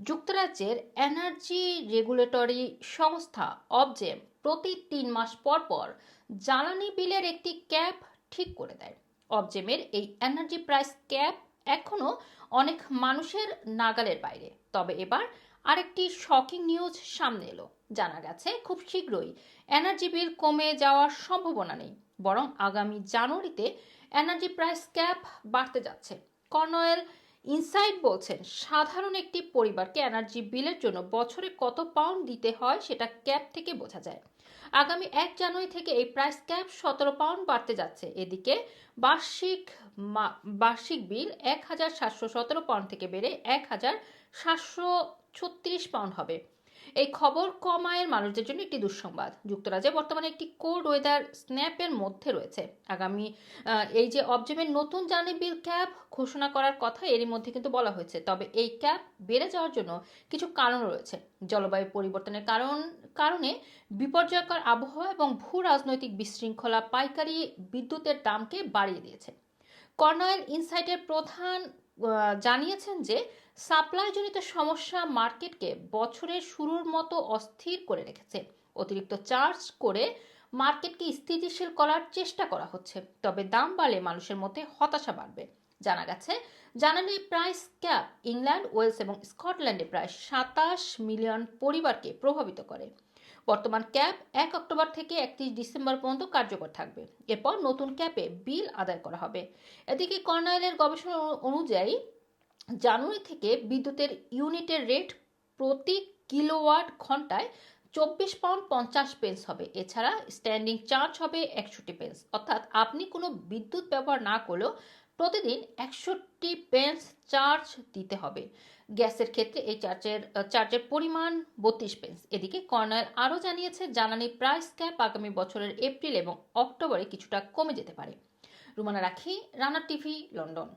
যুক্তরাজ্যের energy regulatory সংস্থা অবজেম প্রতি ৩ মাস পর পর জ্বালানি বিলের একটি ক্যাপ ঠিক করে দেয়। অবজেমের এই এনার্জি প্রাইস ক্যাপ এখনো অনেক মানুষের নাগালের বাইরে। তবে এবার আরেকটি শকিং নিউজ সামনে এলো। জানা গেছে খুব শীঘ্রই এনার্জি বিল কমে যাওয়ার সম্ভাবনা নেই, বরং আগামী জানুয়ারিতে এনার্জি প্রাইস ক্যাপ বাড়তে যাচ্ছে। কর্নওয়েল ইনসাইট বলছেন, সাধারণ একটি পরিবারকে এনার্জি বিলের জন্য বছরে কত পাউন্ড দিতে হয় সেটা ক্যাপ থেকে বোঝা যায়। আগামী 1 জানুয়ারি থেকে এই প্রাইস ক্যাপ 17 পাউন্ড বাড়তে যাচ্ছে। এদিকে বার্ষিক বার্ষিক বিল 1717 পাউন্ড থেকে বেড়ে 1736 পাউন্ড হবে। এই খবর কম আয়ের মানুষদের জন্য একটি দুঃসংবাদ। যুক্তরাজ্যে বর্তমানে একটি কোল্ড ওয়েদার স্ন্যাপের মধ্যে রয়েছে। আগামী এই যে অবজেমের নতুন জ্বালানি বিল ক্যাপ ঘোষণা করার কথা এরই মধ্যে কিন্তু বলা হয়েছে। তবে এই ক্যাপ বেড়ে যাওয়ার জন্য কিছু কারণ রয়েছে। জলবায়ু পরিবর্তনের কারণে বিপর্যয়কর আবহাওয়া এবং ভূ রাজনৈতিক বিশৃঙ্খলা পাইকারি বিদ্যুতের দামকে বাড়িয়ে দিয়েছে। কর্নওয়েল ইনসাইটের প্রধান জানিয়েছেন যে সাপ্লাইজনিত সমস্যা মার্কেটকে বছরের শুরুর মতো অস্থির করে রেখেছে। অতিরিক্ত চার্জ করে মার্কেটকে স্থিতিশীল করার চেষ্টা করা হচ্ছে, তবে দাম বাড়লে মানুষের মধ্যে হতাশা বাড়বে। জানা গেছে জ্বালানি প্রাইস ক্যাপ ইংল্যান্ড, ওয়েলস এবং স্কটল্যান্ডে প্রায় 27 মিলিয়ন পরিবারকে প্রভাবিত করে। বর্তমান ক্যাপ 1 অক্টোবর থেকে 31 ডিসেম্বর পর্যন্ত কার্যকর থাকবে। এরপর নতুন ক্যাপে বিল আদায় করা হবে। এদিকে কর্নওয়েলের গবেষণা অনুযায়ী জানুয়ারি থেকে বিদ্যুতের ইউনিটের রেট প্রতি কিলোওয়াট ঘন্টায় 24 পাউন্ড 50 পেন্স হবে। এছাড়া স্ট্যান্ডিং চার্জ হবে 61 পেন্স, অর্থাৎ আপনি কোনো বিদ্যুৎ ব্যবহার না করলেও প্রতিদিন 61 পেন্স চার্জ দিতে হবে। গ্যাসের ক্ষেত্রে এই চার্জের পরিমাণ 32 পেন্স। এদিকে কর্নওয়েল আরও জানিয়েছে জ্বালানি প্রাইস ক্যাপ আগামী বছরের এপ্রিল এবং অক্টোবরে কিছুটা কমে যেতে পারে। রুমানা রাখি, রানা টিভি, লন্ডন।